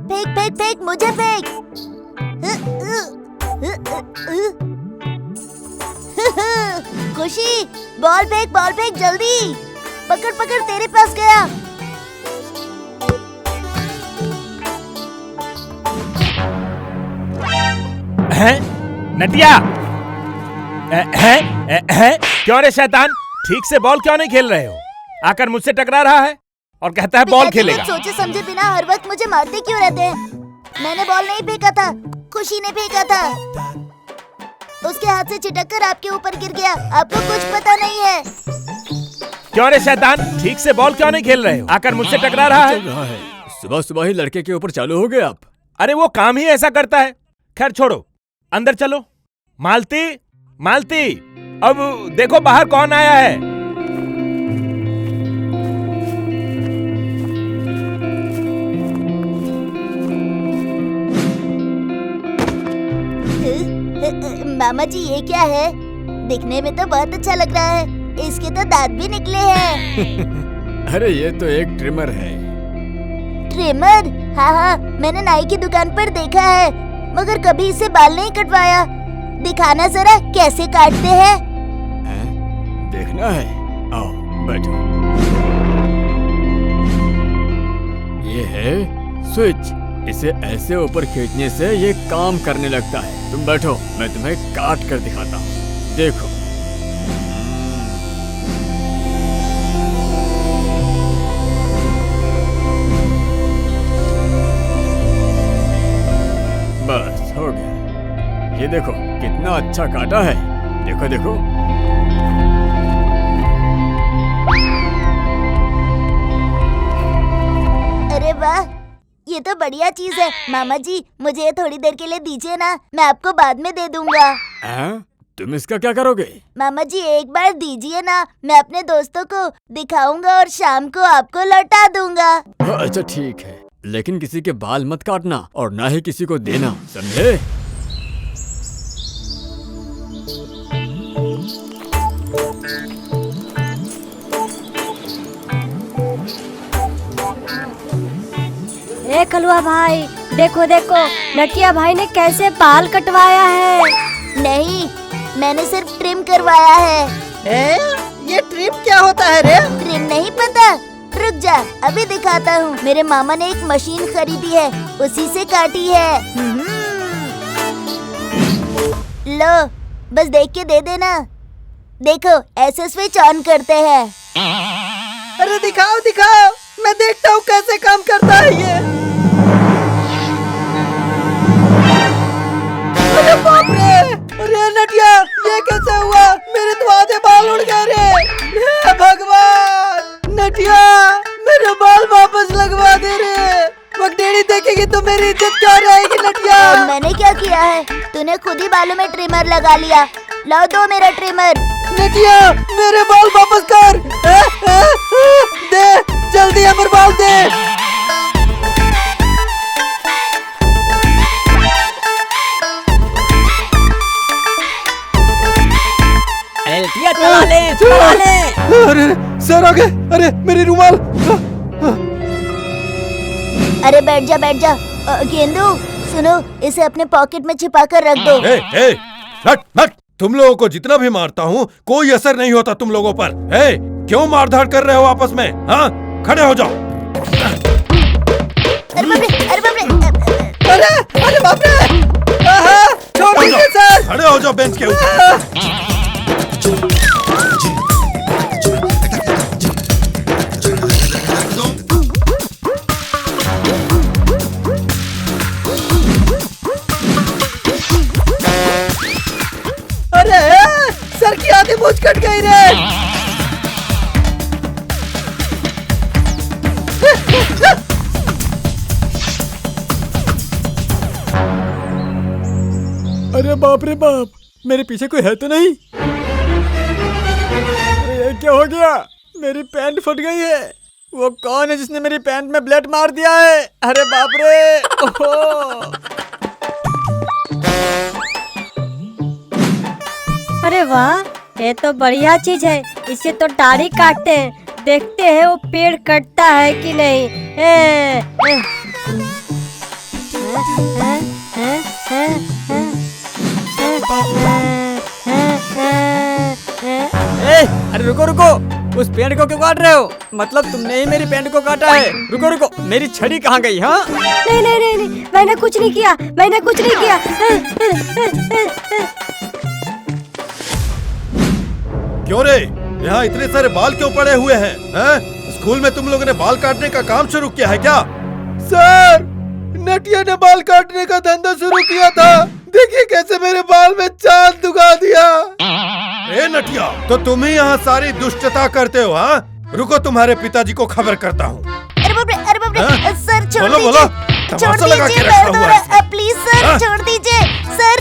फेंक फेंक फेंक, मुझे फेंक। खुशी, बॉल फेंक जल्दी। पकड़ पकड़, तेरे पास गया। हैं? नटिया, हैं? क्यों रे शैतान, ठीक से बॉल क्यों नहीं खेल रहे हो? आकर मुझसे टकरा रहा है और कहता है बॉल खेलेगा। सोचे समझे बिना हर वक्त मुझे मारते क्यों रहते हैं? मैंने बॉल नहीं फेंका था, खुशी ने फेंका था। उसके हाथ से छिटक कर आपके ऊपर गिर गया। आपको कुछ पता नहीं है। क्यों रे शैतान, ठीक से बॉल क्यों नहीं खेल रहे हो? आकर मुझसे टकरा रहा है। सुबह सुबह ही लड़के के ऊपर चालू हो गए आप। अरे वो काम ही ऐसा करता है। खैर छोड़ो, अंदर चलो। मालती, मालती, अब देखो बाहर कौन आया है। मामा जी, ये क्या है? दिखने में तो बहुत अच्छा लग रहा है। इसके तो दांत भी निकले हैं। अरे ये तो एक ट्रिमर है। ट्रिमर? हाँ, मैंने नाई की दुकान पर देखा है, मगर कभी इससे बाल नहीं कटवाया। दिखाना जरा कैसे काटते हैं। देखना है? आओ बैठो। ये है स्विच। इसे ऐसे ऊपर खींचने से ये काम करने लगता है। तुम बैठो, मैं तुम्हें काट कर दिखाता हूँ। देखो। बस हो गया। ये देखो कितना अच्छा काटा है। देखो देखो। अरे वाह, ये तो बढ़िया चीज है। मामा जी, मुझे ये थोड़ी देर के लिए दीजिए ना, मैं आपको बाद में दे दूंगा। तुम इसका क्या करोगे? मामा जी, एक बार दीजिए ना, मैं अपने दोस्तों को दिखाऊंगा और शाम को आपको लौटा दूंगा। अच्छा ठीक है, लेकिन किसी के बाल मत काटना और ना ही किसी को देना, समझे? ए कलुआ भाई, देखो देखो, नटिया भाई ने कैसे बाल कटवाया है। नहीं, मैंने सिर्फ ट्रिम करवाया है। ये ट्रिम क्या होता है रे? ट्रिम नहीं पता? रुक जा, अभी दिखाता हूँ। मेरे मामा ने एक मशीन खरीदी है, उसी से काटी है। लो, बस देख के दे देना। देखो, ऐसे स्विच ऑन करते हैं। अरे दिखाओ दिखाओ, मैं देखता हूँ कैसे काम करता है ये। अरे बाप रे! अरे नटिया, ये कैसे हुआ? मेरे तो आधे बाल उड़ गए रे। हे भगवान! नटिया, मेरे बाल वापस लगवा दे रे। वक्तेड़ी देखेगी तो मेरी इज्जत क्या रहेगी नटिया? मैंने क्या किया है? तूने खुद ही बालों में ट्रिमर लगा लिया। लाओ दो मेरा ट्रिमर। नटिया, मेरे बाल वापस कर। दे, जल्दी हमारे बाल दे। चला ले। अरे सर आ गए। अरे मेरी रुमाल। अरे बैठ जा। गेंदू, सुनो, इसे अपने पॉकेट में छिपा कर रख दो। हट! तुम लोगों को जितना भी मारता हूँ कोई असर नहीं होता तुम लोगों पर। क्यों मारधाड़ कर रहे हो आपस में? हाँ, खड़े हो जाओ। अरे बाप रे! छोड़ दीजिए सर। खड़े हो जाओ बेंच के ऊपर। अरे सर की आधी मूंछ कट गई रे। अरे बाप रे बाप, मेरे पीछे कोई है तो नहीं? अरे क्या हो गया? मेरी पैंट फट गई है। वो कौन है जिसने मेरी पैंट में ब्लेड मार दिया है? अरे बाप रे! ओहो! अरे वाह, ये तो बढ़िया चीज है। इससे तो दाढ़ी काटते हैं, देखते हैं वो पेड़ कटता है कि नहीं। अरे रुको रुको, उस पेड़ को क्यों काट रहे हो? मतलब तुमने ही मेरी पेड़ को काटा है। रुको रुको, मेरी छड़ी कहाँ गई? हाँ नहीं नहीं नहीं नहीं, मैंने कुछ नहीं किया, मैंने कुछ नहीं किया। क्यों रे, यहाँ इतने सारे बाल क्यों पड़े हुए हैं? स्कूल में तुम लोगों ने बाल काटने का काम शुरू किया है क्या? सर, नटिया ने बाल काटने का धंधा शुरू किया था। देखिए कैसे मेरे बाल में चांद उगा दिया। ए नटिया, तो तुम ही यहाँ सारी दुष्टता करते हो? हाँ, रुको तुम्हारे पिताजी को खबर करता हूँ। अरे बाप रे, हाँ? सर छोड़ बोलो बोलो, दीजिए, छोड़ तमाशा लगा के दीजिए, रखा दर्द हो हुआ रहा है है, प्लीज सर हाँ? छोड़ दीजिए सर।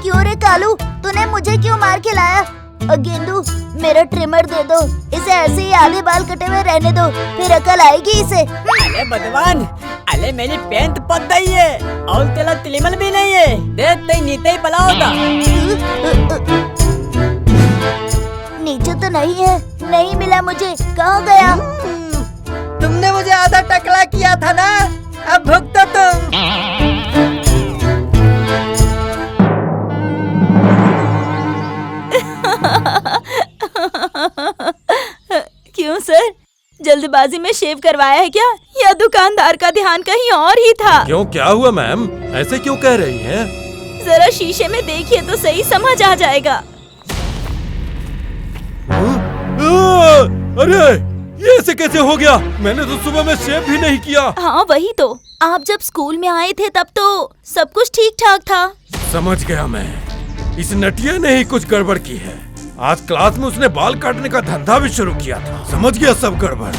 क्यों रे कालू, तूने मुझे क्यों मार के लाया? और गेंदू, मेरा ट्रिमर दे दो, इसे ऐसे ही आधे बाल कटे हुए रहने दो, फिर अकल आएगी इसे। अरे बदवान, अरे मेरी पेंट पक गई है और तेरा ट्रिमर भी नहीं है। देख ते नीचे ही पड़ा होता। नीचे तो नहीं है, नहीं मिला मुझे, कहाँ गया? तुमने मुझे आधा टकला किया था ना, अब भुगतो तुम। क्यों सर, जल्दबाजी में शेव करवाया है क्या, या दुकानदार का ध्यान कहीं और ही था? क्यों, क्या हुआ मैम? ऐसे क्यों कह रही हैं? जरा शीशे में देखिए तो सही समझ आ जाएगा। अरे ये ऐसे कैसे हो गया? मैंने तो सुबह में शेव भी नहीं किया। हाँ वही तो, आप जब स्कूल में आए थे तब तो सब कुछ ठीक ठाक था। समझ गया मैं, इस नटिया ने ही कुछ गड़बड़ की है। आज क्लास में उसने बाल काटने का धंधा भी शुरू किया था। समझ गया सब गड़बड़।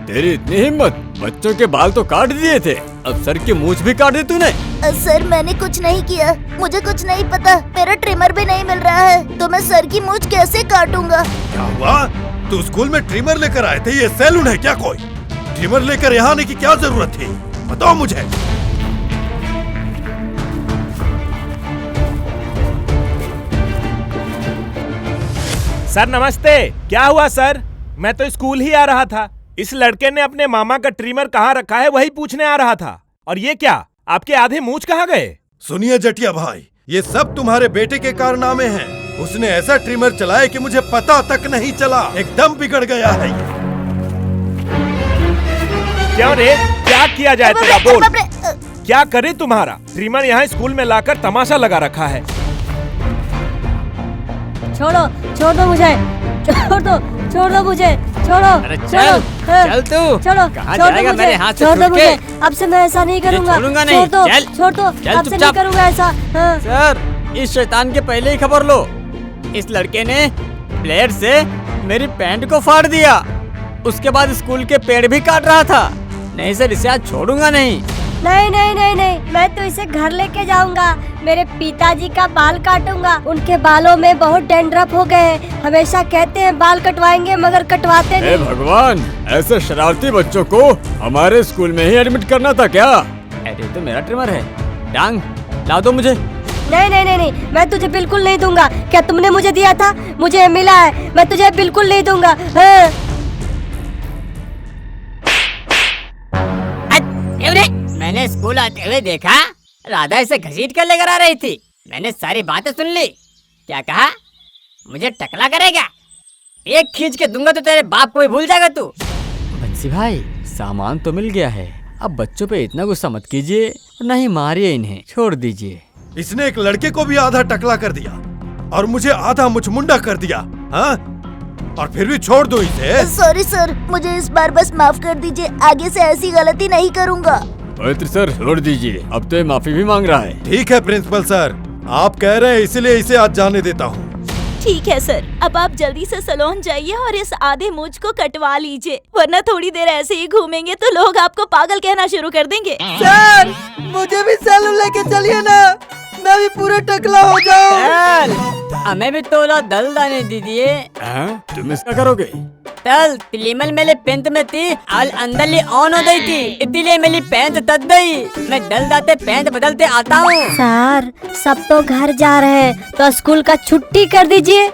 तेरी इतनी हिम्मत, बच्चों के बाल तो काट दिए थे, अब सर की मूंछ भी काट दी तूने। सर मैंने कुछ नहीं किया, मुझे कुछ नहीं पता, मेरा ट्रिमर भी नहीं मिल रहा है, तो मैं सर की मूंछ कैसे काटूंगा? क्या हुआ? तू स्कूल में ट्रिमर लेकर आए थे? ये सैलून है क्या कोई? ट्रिमर लेकर यहाँ आने की क्या जरूरत थी? बताओ मुझे। सर नमस्ते। क्या हुआ सर? मैं तो स्कूल ही आ रहा था। इस लड़के ने अपने मामा का ट्रिमर कहाँ रखा है वही पूछने आ रहा था। और ये क्या, आपके आधे मूंछ कहाँ गए? सुनिए जटिया भाई, ये सब तुम्हारे बेटे के कारनामे हैं। उसने ऐसा ट्रिमर चलाया कि मुझे पता तक नहीं चला। एकदम बिगड़ गया है ये। क्यों रे, क्या किया जाए तेरा? बोल, क्या करे तुम्हारा? ट्रिमर यहाँ स्कूल में लाकर तमाशा लगा रखा है। छोड़ो, छोड़ दो मुझे, छोड़ दो मुझे, छोड़ो। अरे चल, चल तू। छोड़ो, कहाँ छोड़ दो जाएगा मुझे, मेरे हाथ से छोड़ दो छूट के? मुझे, अब से मैं ऐसा नहीं करूँगा। छोड़ूंगा नहीं, छोड़ दो, चल, छोड़ दो, चल अब से नहीं चुपचाप। करूँगा ऐसा। हाँ। सर, इस शैतान के पहले ही खबर लो। इस लड़के ने ब्लेड से मेरी पैंट को फाड़ दिया, उसके बाद स्कूल के पेड़ भी काट रहा था। नहीं सर, इसे आज छोड़ूंगा नहीं। नहीं नहीं नहीं नहीं, मैं तो इसे घर लेके जाऊंगा, मेरे पिताजी का बाल काटूंगा। उनके बालों में बहुत डैंड्रफ हो गए हैं, हमेशा कहते हैं बाल कटवाएंगे मगर कटवाते हे नहीं। भगवान, ऐसे शरारती बच्चों को हमारे स्कूल में ही एडमिट करना था क्या? अरे तो मेरा ट्रिमर है, डांग ला दो मुझे। नहीं नहीं नहीं नहीं, मैं तुझे बिल्कुल नहीं दूंगा। क्या तुमने मुझे दिया था? मुझे मिला है, मैं तुझे बिल्कुल नहीं दूंगा। हाँ। मैंने स्कूल आते हुए देखा, राधा इसे घसीट कर लेकर आ रही थी। मैंने सारी बातें सुन ली। क्या कहा? मुझे टकला करेगा? एक खींच के दूंगा तो तेरे बाप को भी भूल जाएगा तू। बंसी भाई, सामान तो मिल गया है, अब बच्चों पे इतना गुस्सा मत कीजिए और न ही मारिए इन्हें, छोड़ दीजिए। इसने एक लड़के को भी आधा टकला कर दिया और मुझे आधा मुचमुंडा कर दिया। हाँ, और फिर भी छोड़ दो इसे। सॉरी सर, मुझे इस बार बस माफ कर दीजिए, आगे से ऐसी गलती नहीं करूँगा। पवित्र सर, छोड़ दीजिए, अब तो ये माफी भी मांग रहा है। ठीक है प्रिंसिपल सर, आप कह रहे हैं इसलिए इसे आज जाने देता हूँ। ठीक है सर, अब आप जल्दी से सैलून जाइए और इस आधे मूंछ को कटवा लीजिए, वरना थोड़ी देर ऐसे ही घूमेंगे तो लोग आपको पागल कहना शुरू कर देंगे। सर, मुझे भी सैलून लेके चलिए ना, मैं भी पूरा टकला हो जाऊं। चल हमें भी तोला दल दाने दीजिए। तुम इसका करोगे? चल तिलीमल मेरे पेंट में थी और अंदर ही ऑन हो गई थी, इसलिए मेरी पैंट तक गई। मैं दल दाते पैंट बदलते आता हूँ। सर सब तो घर जा रहे हैं तो स्कूल का छुट्टी कर दीजिए।